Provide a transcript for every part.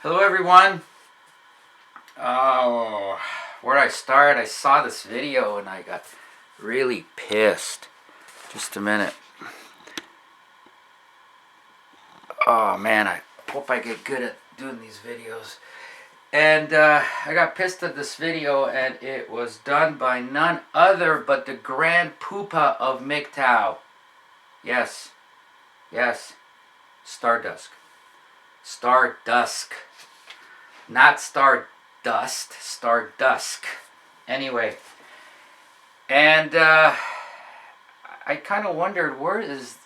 Hello everyone. Oh, where do I start? I saw this video and I got really pissed. Just a minute. Oh man, I hope I get good at doing these videos. And I got pissed at this video, and it was done by none other but the grand poopa of MGTOW. Yes, Stardusk. Stardusk. Not Stardust, Stardusk. Anyway, and I kind of wondered where is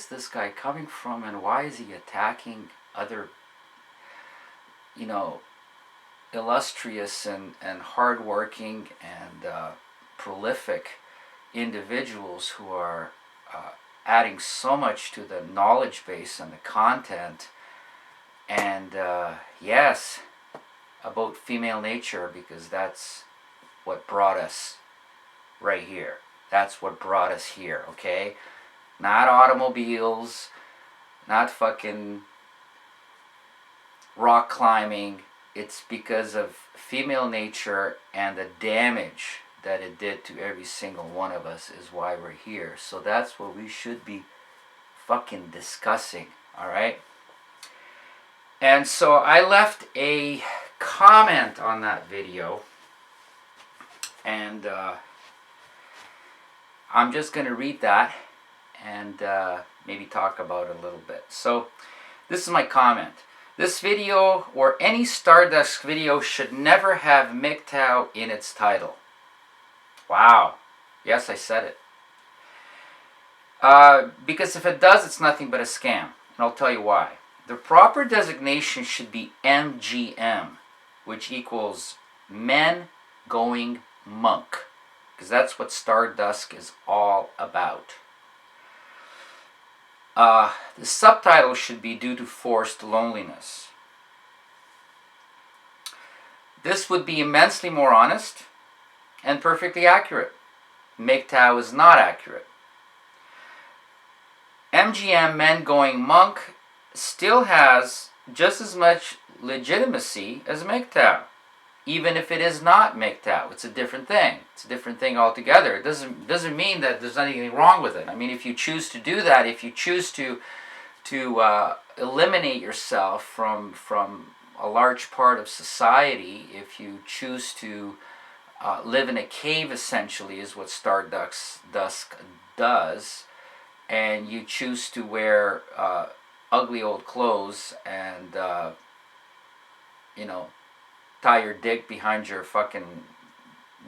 this guy coming from, and why is he attacking other, illustrious and hardworking and prolific individuals who are adding so much to the knowledge base and the content, and yes, about female nature, because that's what brought us right here. That's what brought us here, okay? Not automobiles, not fucking rock climbing. It's because of female nature and the damage that it did to every single one of us is why we're here. So that's what we should be fucking discussing, alright? And so I left a comment on that video, and I'm just going to read that and maybe talk about it a little bit. So this is my comment. This video, or any Stardusk video, should never have MGTOW in its title. Wow. Yes, I said it. Because if it does, it's nothing but a scam. And I'll tell you why. The proper designation should be MGM, which equals Men Going Monk, because that's what Stardusk is all about. The subtitle should be Due to Forced Loneliness. This would be immensely more honest and perfectly accurate. MGTOW is not accurate. MGM Men Going Monk still has just as much legitimacy as MGTOW, even if it is not MGTOW. It's a different thing. It's a different thing altogether. It doesn't mean that there's anything wrong with it. I mean, if you choose to do that, if you choose to eliminate yourself from a large part of society, if you choose to live in a cave, essentially, is what Dusk does, and you choose to wear ugly old clothes and tie your dick behind your fucking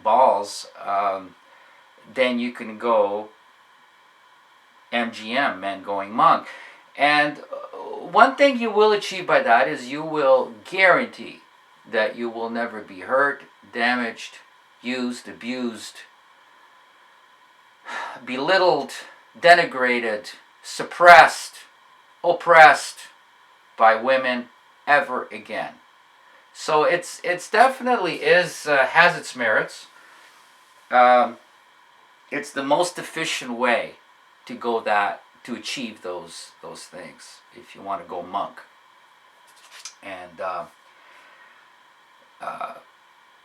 balls, then you can go MGM, Men Going Monk. And one thing you will achieve by that is you will guarantee that you will never be hurt, damaged, used, abused, belittled, denigrated, suppressed, oppressed by women ever again. So it's definitely has its merits. It's the most efficient way to achieve those things if you want to go monk. And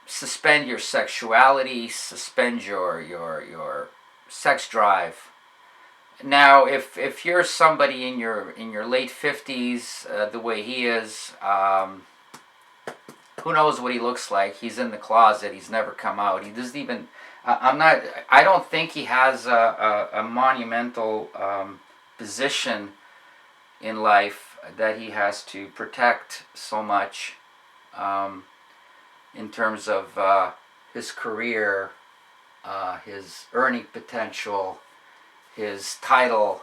suspend your sexuality, suspend your sex drive. Now, if you're somebody in your late 50s, the way he is, who knows what he looks like? He's in the closet. He's never come out. He doesn't even. I don't think he has a monumental position in life that he has to protect so much, in terms of his career, his earning potential, his title,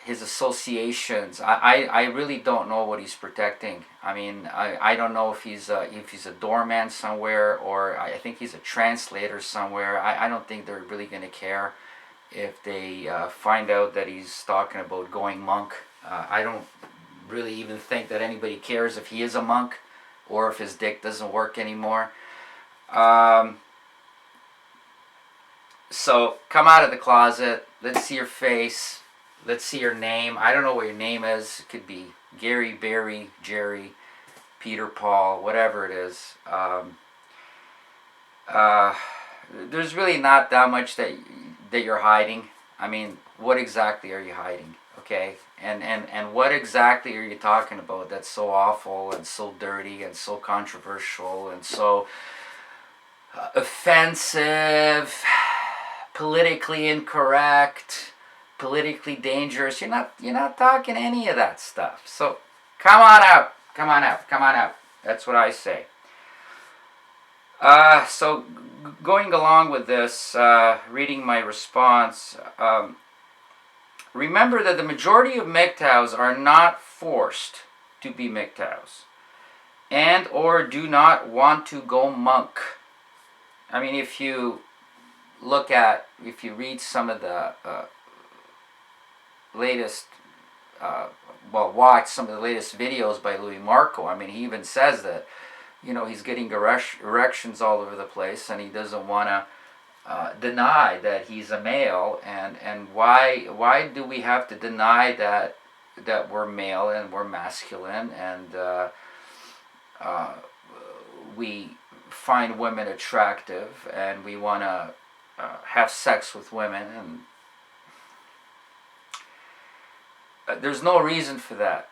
his associations. I really don't know what he's protecting. I mean, I don't know if he's a doorman somewhere, or I think he's a translator somewhere. I don't think they're really going to care if they find out that he's talking about going monk. I don't really even think that anybody cares if he is a monk or if his dick doesn't work anymore. So come out of the closet. Let's see your face. Let's see your name. I don't know what your name is. It could be Gary, Barry, Jerry, Peter, Paul, whatever it is. There's really not that much that you're hiding. I mean, what exactly are you hiding? Okay, and what exactly are you talking about that's so awful and so dirty and so controversial and so offensive, politically incorrect, politically dangerous? You're not talking any of that stuff. So come on out, come on out, come on out. That's what I say. So going along with this, reading my response, remember that the majority of MGTOWs are not forced to be MGTOWs and or do not want to go monk. I mean, if you read some of the latest, watch some of the latest videos by Louis Marco, I mean, he even says that, he's getting erections all over the place, and he doesn't want to deny that he's a male. And why do we have to deny that we're male and we're masculine, and we find women attractive and we want to have sex with women, and there's no reason for that.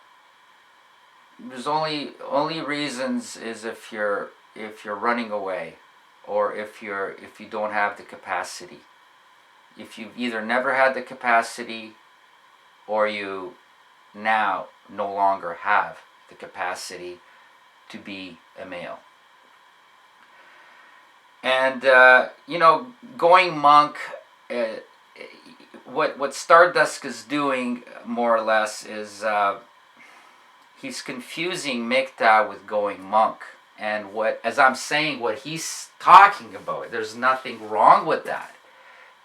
There's only reasons is if you're running away, or if you don't have the capacity. If you've either never had the capacity, or you now no longer have the capacity to be a male. And going monk, what Stardusk is doing more or less is he's confusing MGTOW with going monk. And as I'm saying, what he's talking about, there's nothing wrong with that.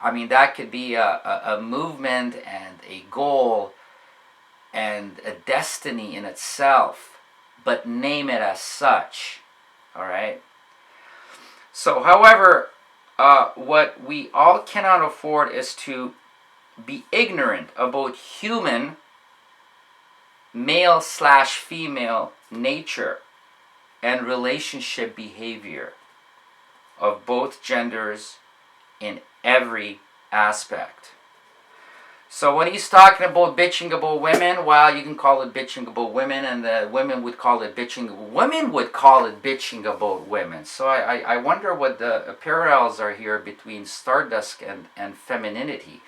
I mean, that could be a movement and a goal and a destiny in itself, but name it as such. All right? So, however, what we all cannot afford is to be ignorant about human male/female nature and relationship behavior of both genders in every aspect. So when he's talking about bitching about women, well, you can call it bitching about women, and the women would call it bitching about women. So I wonder what the parallels are here between Stardusk and femininity.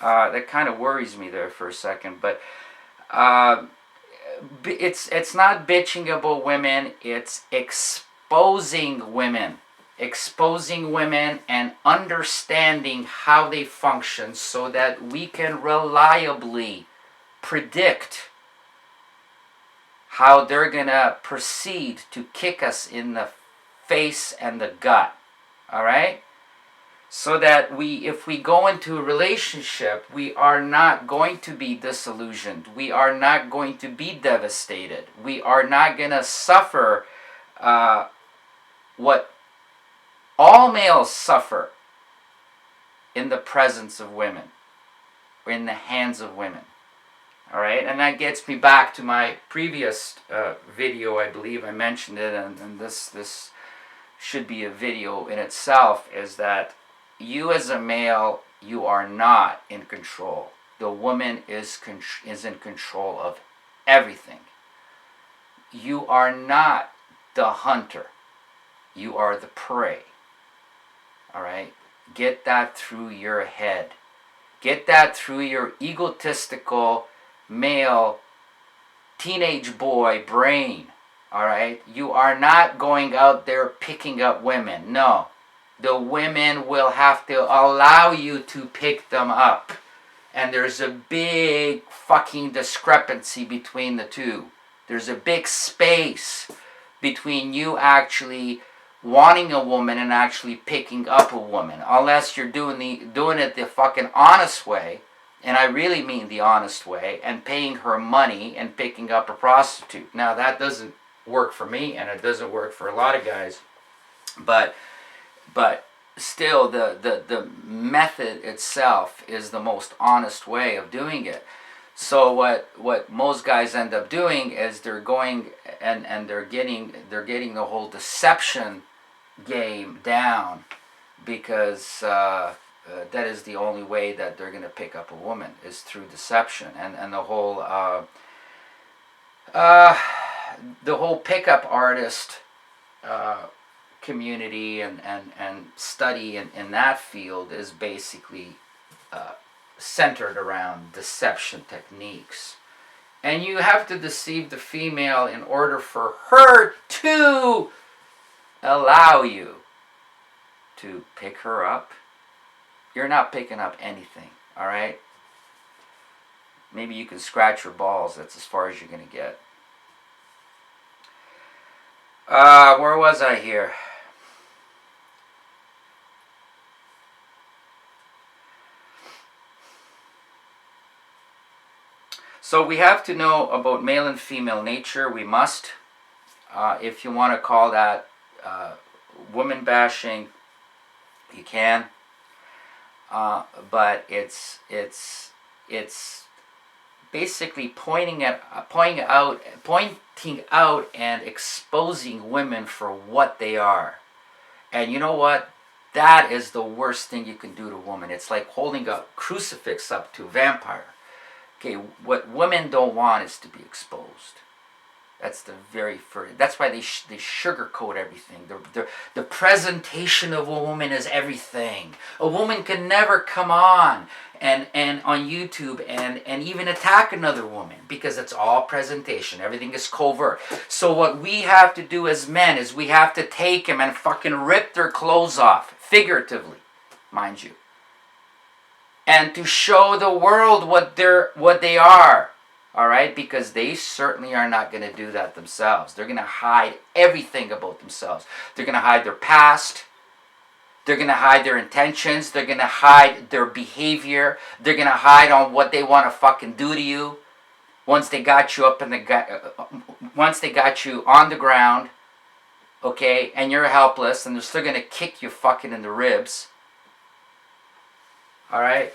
That kind of worries me there for a second, but it's not bitching about women, it's exposing women and understanding how they function, so that we can reliably predict how they're gonna proceed to kick us in the face and the gut. All right? So that if we go into a relationship, we are not going to be disillusioned. We are not going to be devastated. We are not going to suffer what all males suffer in the presence of women, or in the hands of women. All right? And that gets me back to my previous video. I believe I mentioned it, and this should be a video in itself, is that you as a male, you are not in control. The woman is in control of everything. You are not the hunter. You are the prey. All right? Get that through your head. Get that through your egotistical male teenage boy brain. All right? You are not going out there picking up women. No. The women will have to allow you to pick them up. And there's a big fucking discrepancy between the two. There's a big space between you actually wanting a woman and actually picking up a woman. Unless you're doing it the fucking honest way, and I really mean the honest way, and paying her money and picking up a prostitute. Now that doesn't work for me, and it doesn't work for a lot of guys. But still, the method itself is the most honest way of doing it. So what most guys end up doing is they're going and they're getting the whole deception game down, because that is the only way that they're going to pick up a woman, is through deception. And the whole pickup artist community and study in that field is basically centered around deception techniques. And you have to deceive the female in order for her to allow you to pick her up. You're not picking up anything, all right? Maybe you can scratch your balls. That's as far as you're going to get. Where was I here? So we have to know about male and female nature. We must. If you want to call that woman bashing, you can. But it's basically pointing out and exposing women for what they are. And you know what? That is the worst thing you can do to a woman. It's like holding a crucifix up to a vampire. Okay, what women don't want is to be exposed. That's the very first. That's why they sugarcoat everything. The presentation of a woman is everything. A woman can never come on and on YouTube and even attack another woman, because it's all presentation. Everything is covert. So what we have to do as men is we have to take them and fucking rip their clothes off, figuratively, mind you, and to show the world what they are. All right, because they certainly are not going to do that themselves. They're going to hide everything about themselves. They're going to hide their past. They're going to hide their intentions. They're going to hide their behavior. They're going to hide on what they want to fucking do to you. Once they got you once they got you on the ground, okay, and you're helpless, and they're still going to kick you fucking in the ribs. All right,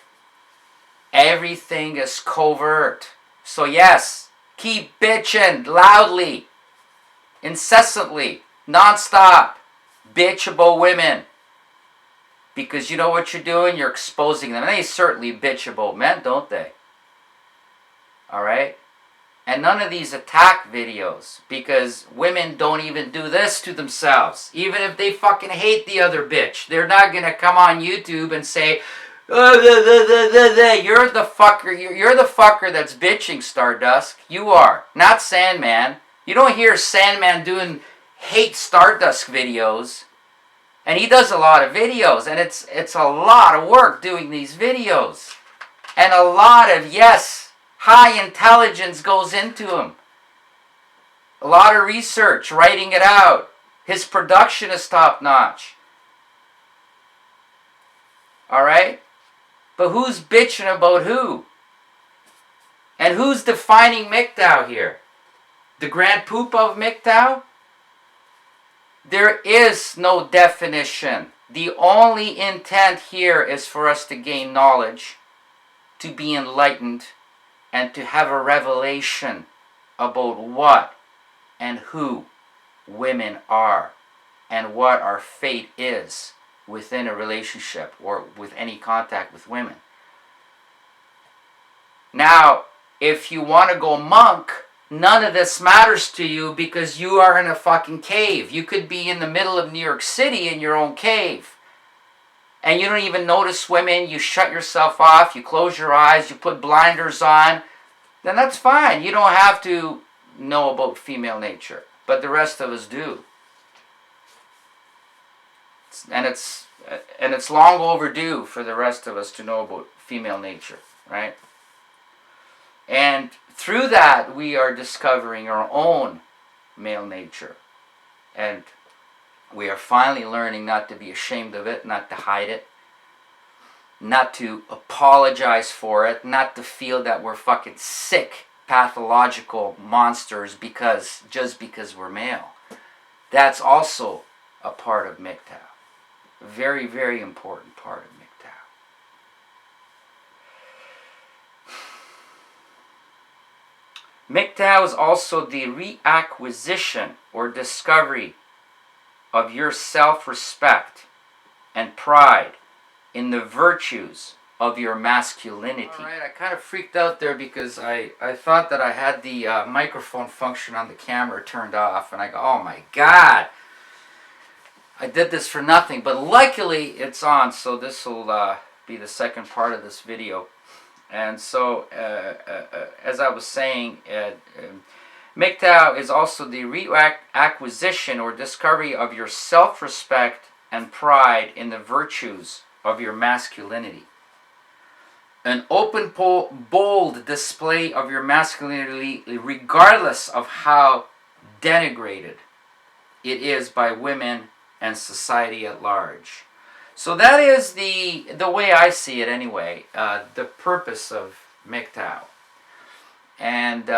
everything is covert. So yes, keep bitching loudly, incessantly, non-stop. Bitch about women. Because you know what you're doing? You're exposing them. And they certainly bitch about men, don't they? Alright? And none of these attack videos, because women don't even do this to themselves. Even if they fucking hate the other bitch, they're not going to come on YouTube and say, you're the fucker that's bitching, Stardusk. You are, not Sandman. You don't hear Sandman doing hate Stardusk videos. And he does a lot of videos, and it's a lot of work doing these videos. And a lot of, yes, high intelligence goes into them. A lot of research, writing it out. His production is top notch. Alright? But who's bitching about who? And who's defining MGTOW here? The Grand Poop of MGTOW? There is no definition. The only intent here is for us to gain knowledge, to be enlightened, and to have a revelation about what and who women are and what our fate is within a relationship or with any contact with women. Now, if you want to go monk, none of this matters to you because you are in a fucking cave. You could be in the middle of New York City in your own cave. And you don't even notice women. You shut yourself off. You close your eyes. You put blinders on. Then that's fine. You don't have to know about female nature. But the rest of us do. And it's long overdue for the rest of us to know about female nature, right? And through that, we are discovering our own male nature. And we are finally learning not to be ashamed of it, not to hide it, not to apologize for it, not to feel that we're fucking sick, pathological monsters just because we're male. That's also a part of MGTOW. A very, very important part of MGTOW. MGTOW is also the reacquisition or discovery of your self-respect and pride in the virtues of your masculinity. Alright, I kind of freaked out there because I thought that I had the microphone function on the camera turned off, and I go, oh my god, I did this for nothing. But luckily it's on, so this will be the second part of this video. And so, as I was saying, MGTOW is also the reacquisition or discovery of your self-respect and pride in the virtues of your masculinity. An open, bold display of your masculinity, regardless of how denigrated it is by women and society at large. So that is the way I see it anyway, the purpose of MGTOW. And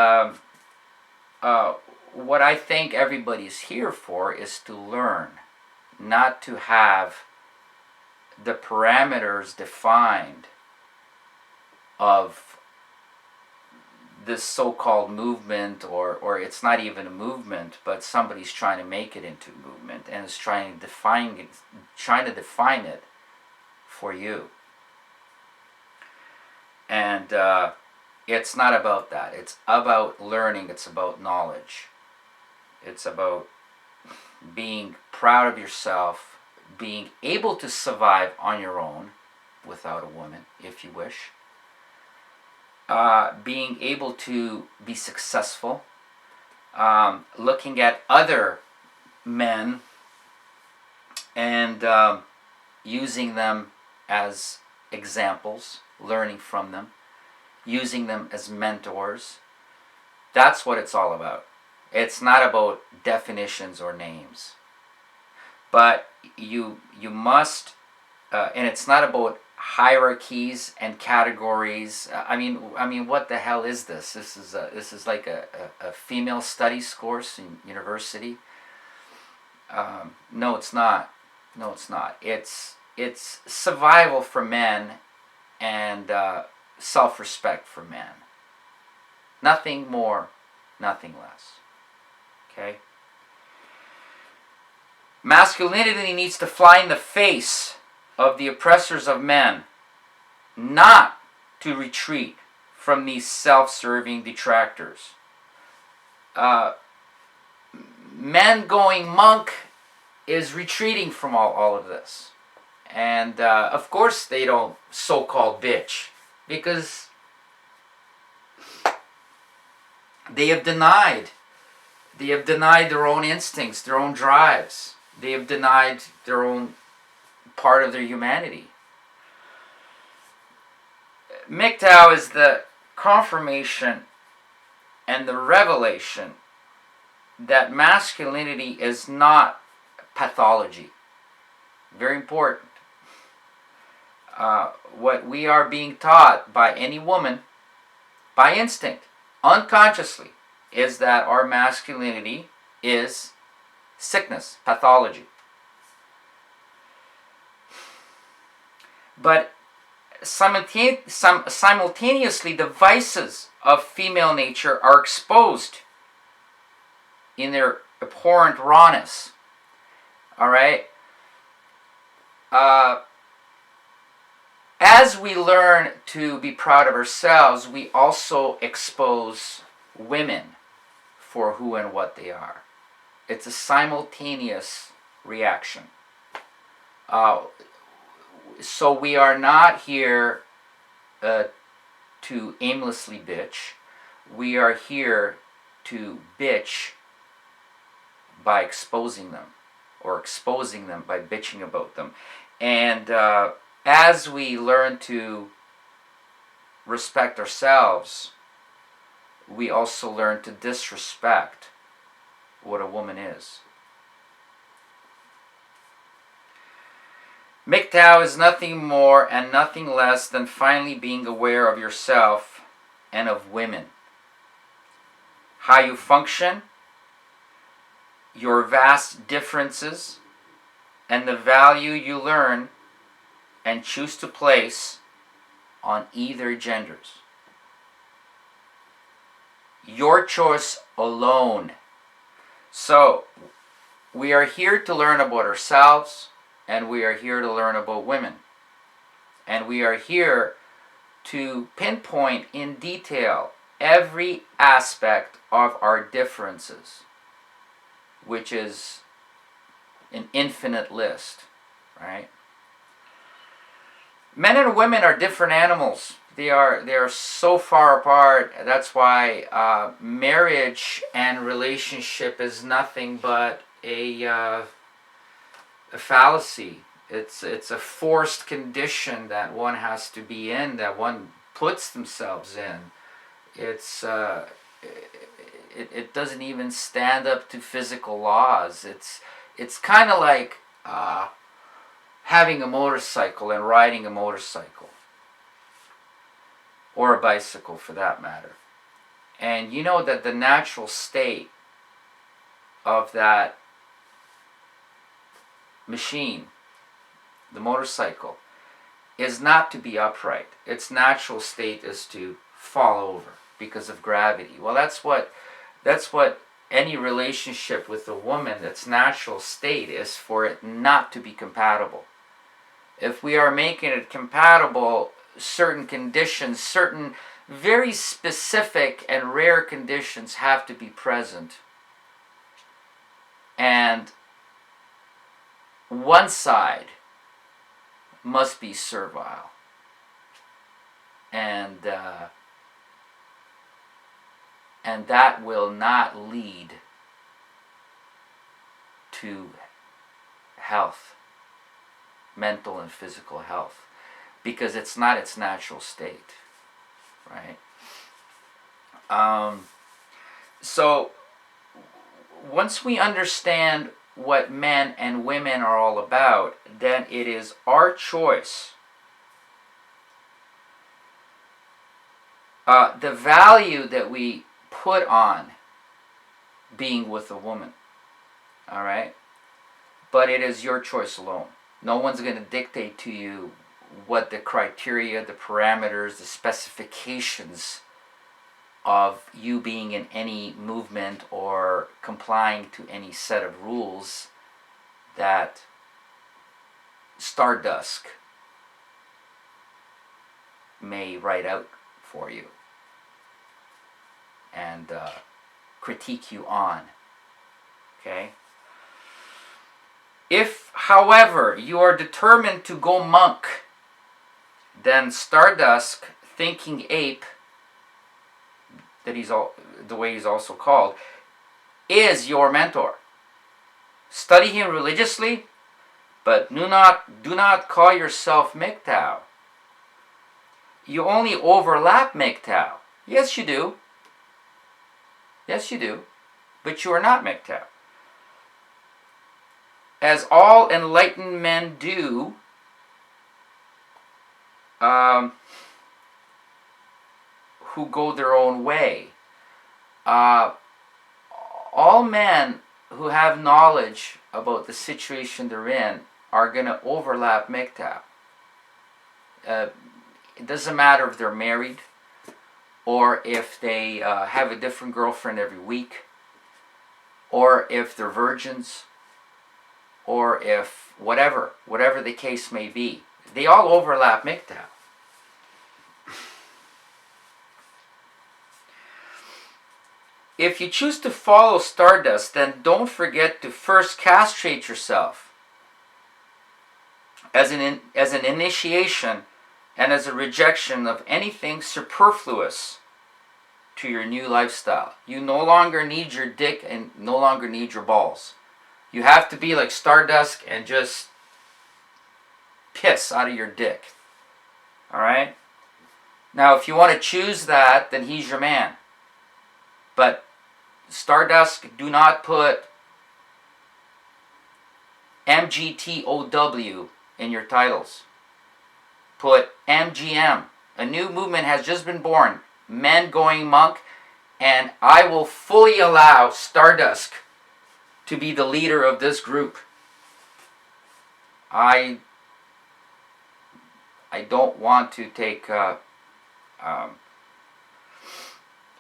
what I think everybody's here for is to learn, not to have the parameters defined of this so-called movement, or it's not even a movement, but somebody's trying to make it into a movement and is trying to define it for you. And it's not about that. It's about learning. It's about knowledge. It's about being proud of yourself, being able to survive on your own without a woman, if you wish. Being able to be successful, looking at other men and using them as examples, learning from them, using them as mentors. That's what it's all about. It's not about definitions or names. But you must, and it's not about hierarchies and categories. I mean, what the hell is this? This is like a female studies course in university. No, it's not. No, it's not. It's survival for men and self-respect for men. Nothing more, nothing less. Okay? Masculinity needs to fly in the face of the oppressors of men, not to retreat from these self-serving detractors. Men Going Monk is retreating from all of this. And of course they don't so-called bitch, because they have denied their own instincts, their own drives. They have denied their own part of their humanity. MGTOW is the confirmation and the revelation that masculinity is not pathology. Very important. What we are being taught by any woman, by instinct, unconsciously, is that our masculinity is sickness, pathology. But simultaneously, the vices of female nature are exposed in their abhorrent rawness. All right? As we learn to be proud of ourselves, we also expose women for who and what they are. It's a simultaneous reaction. So we are not here to aimlessly bitch. We are here to bitch by exposing them, or exposing them by bitching about them. And as we learn to respect ourselves, we also learn to disrespect what a woman is. MGTOW is nothing more and nothing less than finally being aware of yourself and of women. How you function, your vast differences, and the value you learn and choose to place on either genders. Your choice alone. So, we are here to learn about ourselves, and we are here to learn about women. And we are here to pinpoint in detail every aspect of our differences, which is an infinite list, right? Men and women are different animals. They are so far apart. That's why marriage and relationship is nothing but a fallacy. It's a forced condition that one has to be in, that one puts themselves in. It doesn't even stand up to physical laws. It's kind of like having a motorcycle and riding a motorcycle, or a bicycle for that matter. And you know that the natural state of that machine, the motorcycle, is not to be upright. Its natural state is to fall over because of gravity. Well, that's what any relationship with a woman, its natural state is for it not to be compatible. If we are making it compatible, certain conditions, certain very specific and rare conditions have to be present. And one side must be servile. And that will not lead to health, mental and physical health, because it's not its natural state, right? So once we understand what men and women are all about, then it is our choice. The value that we put on being with a woman, all right? But it is your choice alone. No one's going to dictate to you what the criteria, the parameters, the specifications of you being in any movement or complying to any set of rules that Stardusk may write out for you and critique you on. Okay? If, however, you are determined to go monk, then Stardusk, Thinking Ape, the way he's also called, is your mentor. Study him religiously, but do not call yourself MGTOW. You only overlap MGTOW. Yes, you do. Yes, you do. But you are not MGTOW. As all enlightened men do, who go their own way. All men who have knowledge about the situation they're in are going to overlap MGTOW. It doesn't matter if they're married or if they have a different girlfriend every week, or if they're virgins, or if whatever the case may be. They all overlap MGTOW. If you choose to follow Stardust, then don't forget to first castrate yourself as an initiation and as a rejection of anything superfluous to your new lifestyle. You no longer need your dick and no longer need your balls. You have to be like Stardusk and just piss out of your dick. Alright? Now, if you want to choose that, then he's your man. But Stardusk, do not put MGTOW in your titles. Put MGM. A new movement has just been born, Men Going Monk, and I will fully allow Stardusk to be the leader of this group. I don't want to take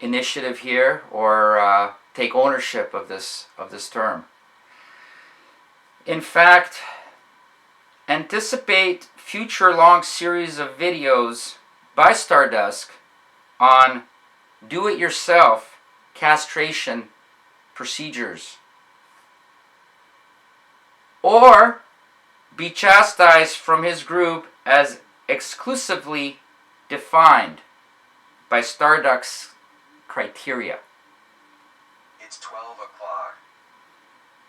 initiative here or take ownership of this term. In fact, anticipate future long series of videos by Stardusk on do-it-yourself castration procedures, or be chastised from his group as exclusively defined by Stardusk's criteria. It's 12 o'clock.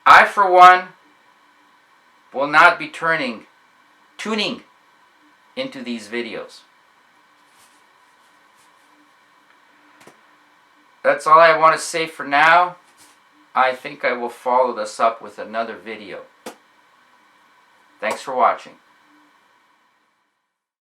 I, for one, will not be tuning into these videos. That's all I want to say for now. I think I will follow this up with another video. Thanks for watching.